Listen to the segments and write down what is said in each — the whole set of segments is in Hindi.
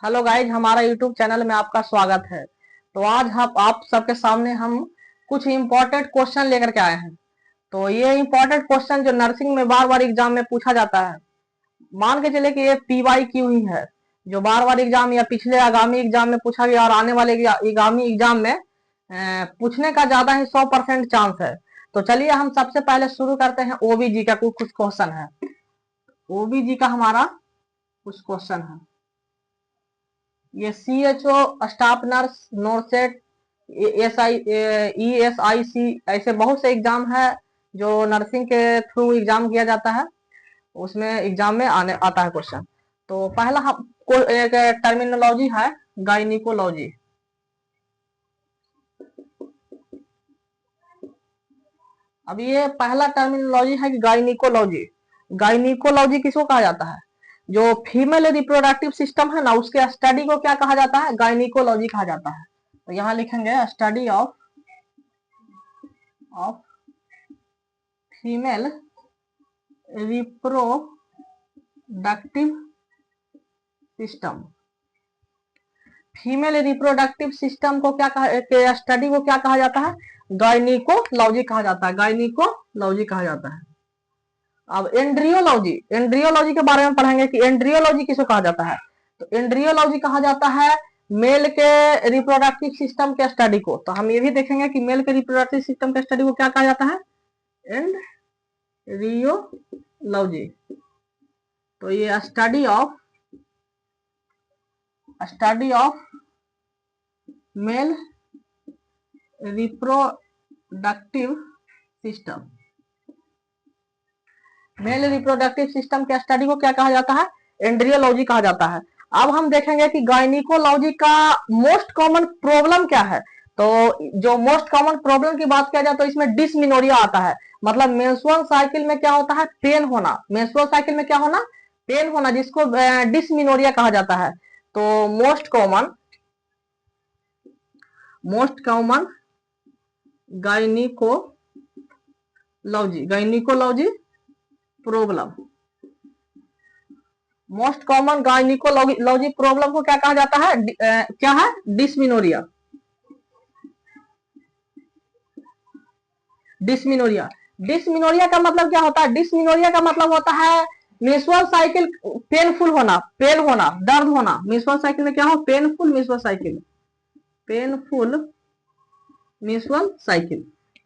हेलो गाइज, हमारा यूट्यूब चैनल में आपका स्वागत है। तो आज हम आप सबके सामने हम कुछ इम्पोर्टेंट क्वेश्चन लेकर के आए हैं। तो ये इम्पोर्टेंट क्वेश्चन जो नर्सिंग में बार बार एग्जाम में पूछा जाता है, मान के चले कि ये पीवाई क्यू ही है, जो बार बार एग्जाम या पिछले आगामी एग्जाम में पूछा गया और आने वाले आगामी एग्जाम में पूछने का ज्यादा ही 100% चांस है। तो चलिए हम सबसे पहले शुरू करते हैं। ओबीजी का कुछ क्वेश्चन है। ओबीजी का हमारा कुछ क्वेश्चन है। ये CHO, staff nurse, NORCET, ESIC, ऐसे बहुत से एग्जाम है जो नर्सिंग के थ्रू एग्जाम किया जाता है। उसमें एग्जाम में आने आता है क्वेश्चन। तो पहला हम एक टर्मिनोलॉजी है, गायनिकोलॉजी। अब ये पहला टर्मिनोलॉजी है कि गायनिकोलॉजी। गायनिकोलॉजी किसको कहा जाता है? जो फीमेल रिप्रोडक्टिव सिस्टम है ना, उसके स्टडी को क्या कहा जाता है? गायनिकोलॉजी कहा जाता है। तो यहाँ लिखेंगे study of female reproductive system. Female reproductive system को क्या कहा, स्टडी को क्या कहा जाता है? गायनिकोलॉजी कहा जाता है। गायनिकोलॉजी कहा जाता है। अब एंड्रियोलॉजी, एंड्रियोलॉजी के बारे में पढ़ेंगे कि एंड्रियोलॉजी किसको कहा जाता है। तो एंड्रियोलॉजी कहा जाता है मेल के रिप्रोडक्टिव सिस्टम के स्टडी को। तो हम ये भी देखेंगे कि मेल के रिप्रोडक्टिव सिस्टम के स्टडी को क्या कहा जाता है? एंड्रियोलॉजी। तो ये study of male reproductive system. Male reproductive system के स्टडी को क्या कहा जाता है? एंड्रियोलॉजी कहा जाता है। अब हम देखेंगे कि गायनिकोलॉजी का मोस्ट कॉमन प्रॉब्लम क्या है। तो जो मोस्ट कॉमन प्रॉब्लम की बात किया जाए तो इसमें डिसमिनोरिया आता है। मतलब मेंस्ट्रुअल साइकिल में क्या होता है? पेन होना। मेंस्ट्रुअल साइकिल में क्या होना? पेन होना, जिसको डिसमिनोरिया कहा जाता है। तो most common gynaecology problem. Most common gynaecology problem को क्या कहा जाता है? क्या है? डिसमिनोरिया। डिसमिनोरिया। डिसमिनोरिया का मतलब क्या होता है? डिसमिनोरिया का मतलब होता है मेंस्ट्रुअल साइकिल पेनफुल होना, पेन होना, दर्द होना। मेंस्ट्रुअल साइकिल में क्या हो? Painful menstrual cycle. Painful menstrual cycle.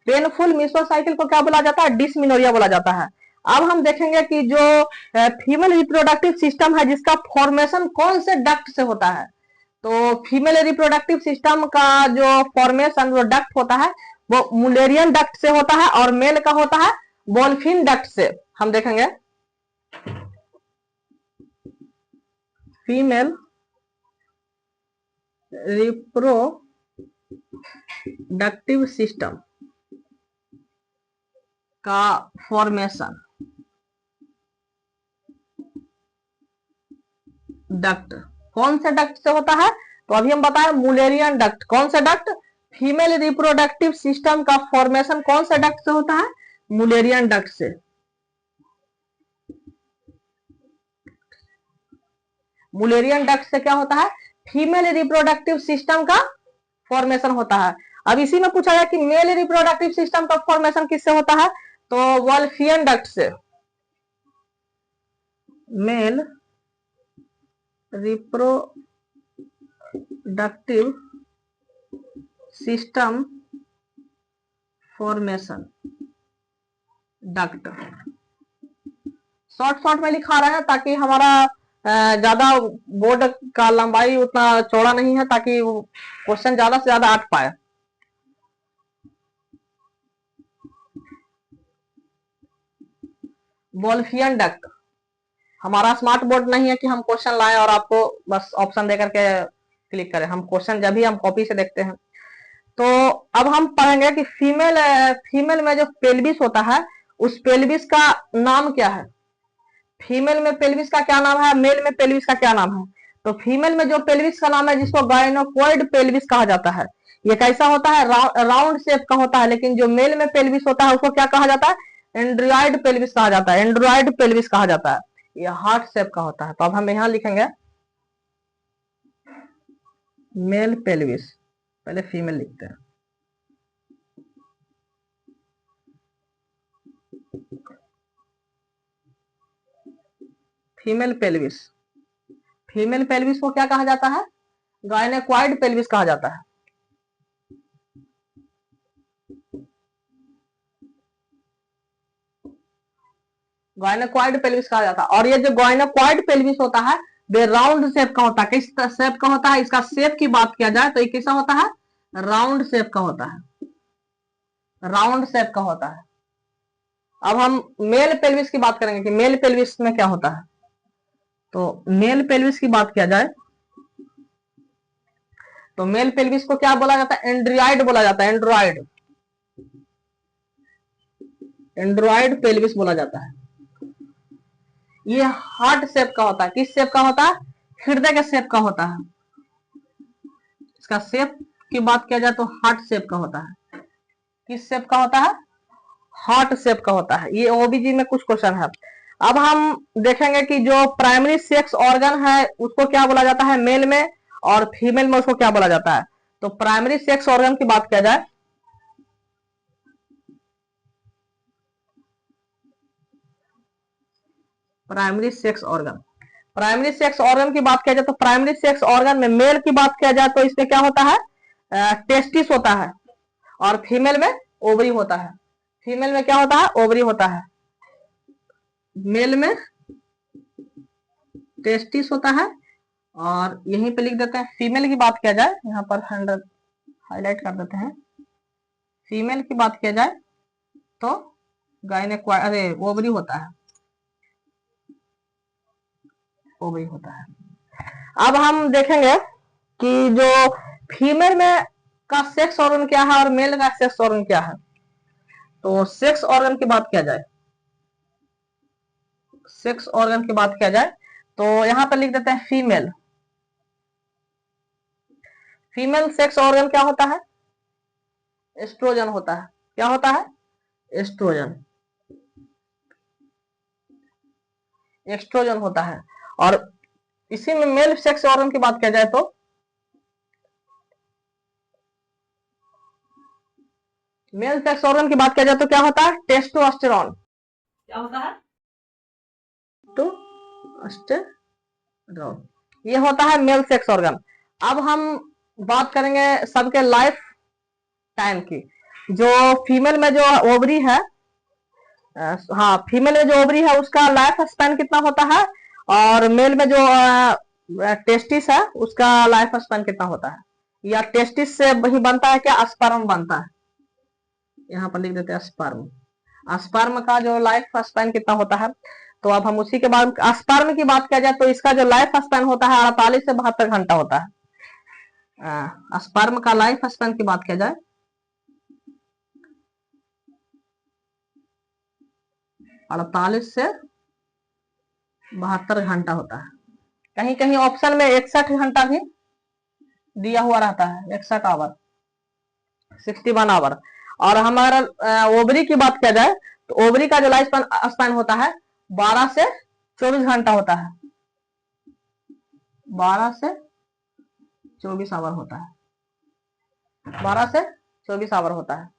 Painful menstrual cycle को क्या बोला जाता है? डिसमिनोरिया बोला जाता है। अब हम देखेंगे कि जो फीमेल रिप्रोडक्टिव सिस्टम है, जिसका फॉर्मेशन कौन से डक्ट से होता है। तो फीमेल रिप्रोडक्टिव सिस्टम का जो फॉर्मेशन, जो डक्ट होता है, वो मुलेरियन डक्ट से होता है और मेल का होता है बोल्फिन डक्ट से। हम देखेंगे फीमेल रिप्रोडक्टिव सिस्टम का फॉर्मेशन डक्ट कौन से डक्ट से होता है? तो अभी हम बताएं मुलेरियन डक्ट। कौन सा डक्ट? फीमेल रिप्रोडक्टिव सिस्टम का फॉर्मेशन कौन सा डक्ट से होता है? मुलेरियन डक्ट से। मुलेरियन डक्ट से क्या होता है? फीमेल रिप्रोडक्टिव सिस्टम का फॉर्मेशन होता है। अब इसी में पूछा गया कि मेल रिप्रोडक्टिव सिस्टम का फॉर्मेशन किससे होता है? तो वॉल्फियन डक्ट से। Male reproductive system formation duct. Short में लिखा रहा है ताकि हमारा ज्यादा बोर्ड का लंबाई उतना चौड़ा नहीं है, ताकि क्वेश्चन ज्यादा से ज्यादा अट पाए। Wolffian duct. हमारा स्मार्ट बोर्ड नहीं है कि हम क्वेश्चन लाएं और आपको बस ऑप्शन देकर के क्लिक करें। हम क्वेश्चन जब भी हम कॉपी से देखते हैं। तो अब हम पढ़ेंगे कि फीमेल में जो पेल्विस होता है, उस पेल्विस का नाम क्या है? फीमेल में पेल्विस का क्या नाम है? मेल में पेल्विस का क्या नाम है? तो फीमेल में जो पेल्विस का नाम है, जिसको गायनोकॉइड पेल्विस कहा जाता है। ये कैसा होता है? राउंड शेप का होता है। लेकिन जो मेल में पेल्विस होता है उसको क्या कहा जाता है? एंड्रॉइड पेल्विस कहा जाता है। एंड्रॉइड पेल्विस कहा जाता है। ये हार्ट शेप का होता है। तो अब हम यहाँ लिखेंगे मेल पेल्विस, पहले फीमेल लिखते हैं। फीमेल पेल्विस, फीमेल पेल्विस को क्या कहा जाता है? गायनेकॉइड पेल्विस कहा जाता है। गायनेकॉइड पेल्विस कहा जाता है। और ये जो गायनेकॉइड पेल्विस होता है वे राउंड शेप का होता है। किस शेप का होता है? इसका शेप की बात किया जाए तो ये कैसा होता है? राउंड शेप का होता है, राउंड शेप का होता है। अब हम मेल पेल्विस की बात करेंगे कि मेल पेल्विस में क्या होता है। तो मेल पेल्विस की बात किया जाए तो मेल पेल्विस को क्या बोला जाता है? एंड्रॉइड बोला जाता है, एंड्रॉइड, एंड्रॉइड पेल्विस बोला जाता है। ये हार्ट शेप का होता है। किस शेप का होता है? हृदय के शेप का होता है। इसका शेप की बात किया जाए तो हार्ट शेप का होता है। किस शेप का होता है? हार्ट शेप का होता है। ये ओबीजी में कुछ क्वेश्चन है। अब हम देखेंगे कि जो प्राइमरी सेक्स ऑर्गन है उसको क्या बोला जाता है मेल में, और फीमेल में उसको क्या बोला जाता है। तो प्राइमरी सेक्स ऑर्गन की बात किया जाए, primary sex organ, primary sex organ की बात किया जाए तो प्राइमरी सेक्स ऑर्गन में मेल की बात किया जाए तो इसमें क्या होता है? टेस्टिस होता है। और फीमेल में ओवरी होता है। फीमेल में क्या होता है? ओवरी होता है। मेल में टेस्टिस होता है। और यहीं पे लिख देते हैं। फीमेल की बात किया जाए, यहाँ पर 100 हाईलाइट कर देते हैं। फीमेल की बात किया जाए तो अरे ओवरी होता है, ओवरी होता है। अब हम देखेंगे कि जो फीमेल में का सेक्स ऑर्गन क्या है और मेल का सेक्स ऑर्गन क्या है। तो सेक्स ऑर्गन की बात किया जाए, सेक्स ऑर्गन की बात किया जाए तो यहां पर लिख देते हैं फीमेल। फीमेल सेक्स ऑर्गन क्या होता है? एस्ट्रोजन होता है। क्या होता है? एस्ट्रोजन, एस्ट्रोजन होता है। और इसी में मेल सेक्स ऑर्गन की बात किया जाए तो मेल सेक्स ऑर्गन की बात किया जाए तो क्या होता है? टेस्टोस्टेरोन। क्या होता है? टेस्टोस्टेरोन, ये होता है मेल सेक्स ऑर्गन। अब हम बात करेंगे सबके लाइफ टाइम की। जो फीमेल में जो ओवरी है, हाँ फीमेल में जो ओवरी है उसका लाइफ स्पैन कितना होता है, और मेल में जो टेस्टिस है उसका लाइफ स्पैन कितना होता है। या टेस्टिस से वही बनता है क्या? स्पर्म बनता है। यहाँ पर लिख देते हैं स्पर्म। स्पर्म का जो लाइफ स्पैन कितना होता है। तो अब हम उसी के बाद स्पर्म की बात किया जाए तो इसका जो लाइफ स्पैन होता है 48 से 72 घंटा होता है। स्पर्म का लाइफ स्पैन की बात किया जाए 48 से 72 घंटा होता है। कहीं कहीं ऑप्शन में 61 घंटा भी दिया हुआ रहता है, 61 आवर, 61 आवर। और हमारा ओवरी की बात किया जाए तो ओवरी का जो लाइफ स्पैन होता है 12 से 24 घंटा होता है, 12 से 24 आवर होता है, 12 से 24 आवर होता है।